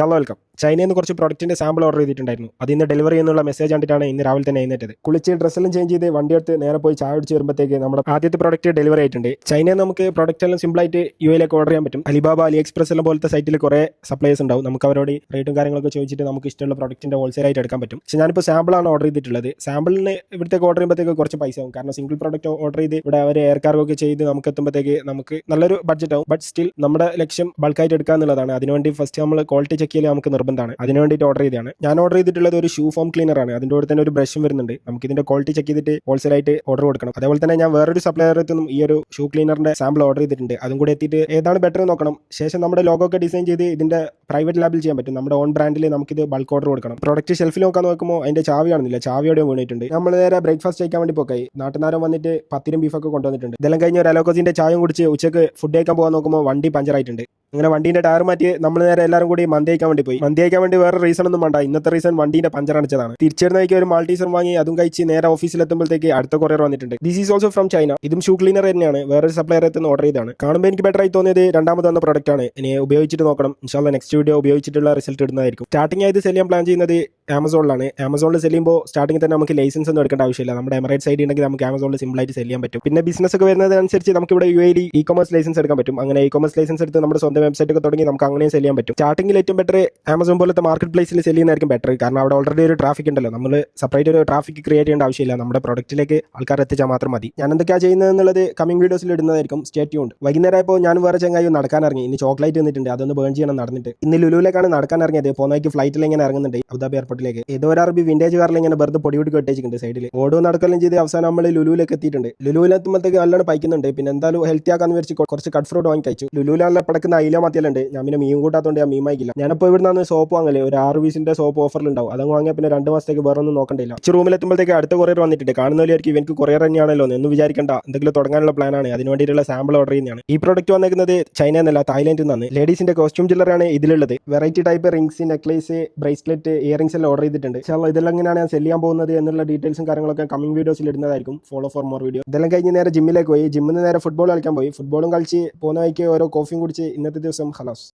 Welcome. ചൈനയിൽ നിന്ന് കുറച്ച് പ്രൊഡക്റ്റിന്റെ സാമ്പിൾ ഓർഡർ ചെയ്തിട്ടുണ്ടായിരുന്നു. അത് ഇന്ന് ഡെലിവറി ചെയ്യുന്നുള്ള മെസ്സേജ് കണ്ടിട്ടാണ് ഇന്ന് രാവിലെ തന്നെ എഴുന്നേറ്റത്. കുളിച്ച് ഡ്രസ്സെല്ലാം ചേഞ്ച് ചെയ്ത് വണ്ടി എടുത്ത് നേരെ പോയി ചായ അടിച്ച് വരുമ്പോഴത്തേക്ക് നമ്മുടെ ആദ്യത്തെ പ്രൊഡക്റ്റ് ഡെലിവറി ആയിട്ടുണ്ട്. ചൈനയിൽ നമുക്ക് പ്രൊഡക്റ്റ് എല്ലാം സിമ്പിളായിട്ട് യുഎയിലേക്ക് ഓർഡർ ചെയ്യാൻ പറ്റും. അലിബാബ, അലി എക്സ്പ്രസ് എല്ലാം പോലത്തെ സൈറ്റിൽ കുറേ സപ്ലൈസ് ഉണ്ടാവും. നമുക്ക് അവരോട് റേറ്റും കാര്യങ്ങളൊക്കെ ചോദിച്ചിട്ട് നമുക്ക് ഇഷ്ടമുള്ള പ്രൊഡക്റ്റിന്റെ ഹോൾസെയിൽ ആയിട്ട് എടുക്കാൻ പറ്റും. പക്ഷേ ഞാനിപ്പോൾ സാമ്പിളാണ് ഓർഡർ ചെയ്തിട്ടുള്ളത്. സാമ്പിളിന് ഇവിടത്തേക്ക് ഓർഡർ ചെയ്യുമ്പോഴത്തേക്ക് കുറച്ച് പൈസ ആവും. കാരണം സിംഗിൾ പ്രൊഡക്റ്റ് ഓർഡർ ചെയ്ത് ഇവിടെ അവർ എയർ കാർഗോ ഒക്കെ ചെയ്ത് നമുക്ക് എത്തുമ്പോഴത്തേക്ക് നമുക്ക് നല്ലൊരു ബഡ്ജറ്റ് ആവും. ബട്ട് സ്റ്റിൽ നമ്മുടെ ലക്ഷ്യം ബൾക്കായിട്ട് എടുക്കുക എന്നുള്ളതാണ്. അതിനുവേണ്ടി ഫസ്റ്റ് നമ്മൾ ക്വാളിറ്റി ചെക്ക് ചെയ്യൽ നമുക്ക് നിർബന്ധമാണ്. അതിന് വേണ്ടിയിട്ട് ഓർഡർ ചെയ്തതാണ്. ഞാൻ ഓർഡർ ചെയ്തിട്ടുള്ളത് ഒരു ഷൂ ഫോം ക്ലീനർ ആണ്. അതിൻ്റെ കൂടെ തന്നെ ഒരു ബ്രഷും വരുന്നുണ്ട്. നമുക്ക് ഇതിന്റെ ക്വാളിറ്റി ചെക്ക് ചെയ്തിട്ട് ഹോൾസെയിൽ ആയിട്ട് ഓർഡർ കൊടുക്കണം. അതേപോലെ തന്നെ ഞാൻ വേറൊരു സപ്ലയറിൽ നിന്നും ഈ ഒരു ഷൂ ക്ലീനറിന്റെ സാമ്പിൾ ഓർഡർ ചെയ്തിട്ടുണ്ട്. അതും കൂടെ എത്തിയിട്ട് ഏതാണ് ബെറ്റർ നോക്കണം. ശേഷം നമ്മുടെ ലോഗോ ഒക്കെ ഡിസൈൻ ചെയ്ത് ഇതിന്റെ പ്രൈവറ്റ് ലാബിൽ ചെയ്യാൻ പറ്റും. നമ്മുടെ ഓൺ ബ്രാൻഡിൽ നമുക്കിത് ബൾക്ക് ഓർഡർ കൊടുക്കണം. പ്രോഡക്റ്റ് ഷെൽഫിൽ നോക്കുമ്പോൾ അതിന്റെ ചാവി കാണുന്നില്ല. ചാവിയോടെ വീണിട്ടുണ്ട്. നമ്മൾ നേരെ ബ്രേക്ക്ഫാസ്റ്റ് കഴിക്കാൻ വേണ്ടി പോയി. നാട്ടുനാരം വന്നിട്ട് പത്തിരും ബീഫൊക്കെ കൊണ്ടുവന്നിട്ടുണ്ട്. ഇതെല്ലാം കഴിഞ്ഞ് ഒരു അലോക്കോസിന്റെ ചായയും കുടിച്ച് ഉച്ചക്ക് ഫുഡ് കഴിക്കാൻ പോകാൻ നോക്കുമ്പോൾ വണ്ടി പഞ്ചറായിട്ടുണ്ട്. അങ്ങനെ വണ്ടീന്റെ ടയർ മാറ്റി നമ്മൾ നേരെ എല്ലാവരും കൂടി മന്തി കഴിക്കാൻ വേണ്ടി പോയി. മന്തി കഴിക്കാൻ വേണ്ടി വേറെ റീസൺ ഒന്നും വേണ്ട. ഇന്നത്തെ റീസൺ വണ്ടീന്റെ പഞ്ചർ അടിച്ചതാണ്. തിരിച്ചിരുന്നേക്ക് ഒരു മാൾട്ടീസർ വാങ്ങി അതും കഴിച്ച് നേരെ ഓഫീസിൽ എത്തുമ്പോഴത്തേക്ക് അടുത്ത കൊറിയർ വന്നിട്ടുണ്ട്. This is also from China. ഇതും ഷൂ ക്ലീനർ തന്നെയാണ്. വേറൊരു സപ്ലയർ എത്തുന്ന ഓർഡർ ചെയ്താണ്. കാണുമ്പോൾ എനിക്ക് ബെറ്റർ ആയി തോന്നിയത് രണ്ടാമത് വന്ന പ്രോഡക്റ്റ് ആണ്. ഇനി ഉപയോഗിച്ചിട്ട് നോക്കണം. ഇൻഷാല്ലാ നെക്സ്റ്റ് വീഡിയോ ഉപയോഗിച്ചിട്ടുള്ള റിസൾട്ട് ഇടുന്നതായിരിക്കും. സ്റ്റാർട്ടിംഗ് ആയിട്ട് സെല് ചെയ്യാൻ പ്ലാൻ ചെയ്യുന്നത് ആമസോണിലാണ്. ആമസോണിൽ സെല് ചെയ്യുമ്പോൾ സ്റ്റാർട്ടിംഗ് തന്നെ നമുക്ക് ലൈസൻസ് ഒന്നും എടുക്കേണ്ട ആവശ്യമില്ല. നമ്മുടെ എമിറേറ്റ്സ് ഐഡി ഉണ്ടെങ്കിൽ നമുക്ക് ആമസോണിൽ സിമ്പിളായിട്ട് സെല് ചെയ്യാൻ പറ്റും. പിന്നെ ബിസിനസ് ഒക്കെ വരുന്നതനുസരിച്ച് നമുക്ക് ഇവിടെ യുഎഇ ഇ കൊമേഴ്സ് ലൈസൻസ് എടുക്കാൻ പറ്റും. അങ്ങനെ ഇ കൊമേഴ്സ് ലൈസൻസ് എടുത്ത് നമ്മുടെ സ്വന്തം വെബ്സൈറ്റ് ഒക്കെ തുടങ്ങി നമുക്ക് അങ്ങനെ സെല് ചെയ്യാൻ പറ്റും. സ്റ്റാർട്ടിംഗിൽ ഏറ്റവും ബെറ്റർ ആമസോൺ പോലത്തെ മാർക്കറ്റ് പ്ലേസിൽ സെല് ചെയ്യുന്നതായിരിക്കും ബെറ്റർ. കാരണം അവിടെ ഓൾറെഡി ഒരു ട്രാഫിക് ഉണ്ടല്ലോ. നമ്മൾ സെപ്പറേറ്റ് ഒരു ട്രാഫിക് ക്രിയേറ്റ് ചെയ്യേണ്ട ആവശ്യമില്ല. നമ്മുടെ പ്രൊഡക്റ്റിലേക്ക് ആൾക്കാർ എത്തിച്ചാൽ മാത്രം മതി. ഞാൻ എന്തൊക്കെയാണ് ചെയ്യുന്നത് എന്നുള്ളത് കമ്മിങ് വീഡിയോസിൽ ഇടുന്നതായിരിക്കും. Stay tuned. വൈകുന്നേരം ആയപ്പോൾ ഞാൻ വേറെ ചങ്ങായി നടക്കാൻ ഇറങ്ങി. ഇനി ചോക്ലേറ്റ് വന്നിട്ടുണ്ട്. അതൊന്ന് ബേൺ ചെയ്യണം നടന്നിട്ട്. ഇന്ന് ലുലുവിലേക്കാണ് നടക്കാൻ ഇറങ്ങിയത്. പോകുന്നതായിട്ട് ഫ്ലൈറ്റിൽ ഇങ്ങനെ ഇറങ്ങുന്നുണ്ട് അബുദാബി എയർപോർട്ടിലേക്ക്. ഏതോ ഒരു അറബി വിന്റേജ് കാറിൽ ഇങ്ങനെ വെറുതെ പൊടിയോട് കെട്ടിച്ചിട്ടുണ്ട് സൈഡിൽ. ഓടും നടക്കെല്ലാം ചെയ്ത് അവസാനം നമ്മൾ ലുലുവിലേക്ക് എത്തിയിട്ടുണ്ട്. ലുലുവിലെത്തുമ്പോഴത്തേക്ക് നല്ലോണം പൈക്കുന്നുണ്ട്. പിന്നെ എന്തായാലും ഹെൽത്തി ആക്കാന്ന് വിചാരിച്ച് കുറച്ച് കട്ട് ഫ്രൂട്ട് വാങ്ങി കഴിച്ചു. ലുലുവിലുള്ള പടക്കുന്ന അയില മത്തിയലുണ്ട്. ഞാൻ പിന്നെ മീൻ കൂട്ടാത്തോണ്ട് ഞാൻ മീൻ വാങ്ങിക്കില്ല. ഞാനിപ്പോൾ ഇവിടുന്ന് സോപ്പ് വാങ്ങല്. ഒരു 6 പീസിന്റെ സോപ്പ് ഓഫറിൽ ഉണ്ടാവും. അതങ്ങ് വാങ്ങിയാൽ പിന്നെ 2 മാസത്തേക്ക് വേറെ ഒന്നും നോക്കണ്ടില്ല. റൂമിലെത്തുമ്പോഴത്തേക്ക് അടുത്ത കൊറിയർ വന്നിട്ടുണ്ട്. കാണുന്നവർക്ക് ഇവർക്ക് കൊറിയർ തന്നെയാണല്ലോ എന്ന് വിചാരിക്കേണ്ട. എന്തെങ്കിലും തുടങ്ങാനുള്ള പ്ലാനാണ്. അതിന് വേണ്ടിയിട്ടുള്ള സാമ്പിൾ ഓർഡർ ചെയ്യുന്നതാണ്. ഈ പ്രോഡക്റ്റ് വന്നിരിക്കുന്നത് ചൈന എന്നല്ല, തായ്ലാൻഡിൽ നിന്നാണ്. ലേഡീസിന്റെ കോസ്റ്റ്യൂം ജില്ലറാണ് ഇതിലുള്ളത്. Variety type rings, necklace, bracelet, earrings എല്ലാം ഓർഡർ ചെയ്തിട്ടുണ്ട്. ഇതെല്ലാം എങ്ങനെയാണ് ഞാൻ സെല് ചെയ്യാൻ പോകുന്നത് എന്നുള്ള ഡീറ്റെയിൽസും കാര്യങ്ങളൊക്കെ കമ്മിങ് വീഡിയോസിൽ ഇടുന്നതായിരിക്കും. Follow for more video. ഇതെല്ലാം കഴിഞ്ഞ് നേരെ ജിമ്മിലേക്ക് പോയി. ജിമ്മിൽ നിന്ന് നേരെ ഫുട്ബോൾ കളിക്കാൻ പോയി. ഫുട്ബോളും കളിച്ച് പോകുന്ന വഴിക്ക് ഓരോ കോഫിയും കുടിച്ച് ഇന്നത്തെ ദിവസം ഖലാസ്.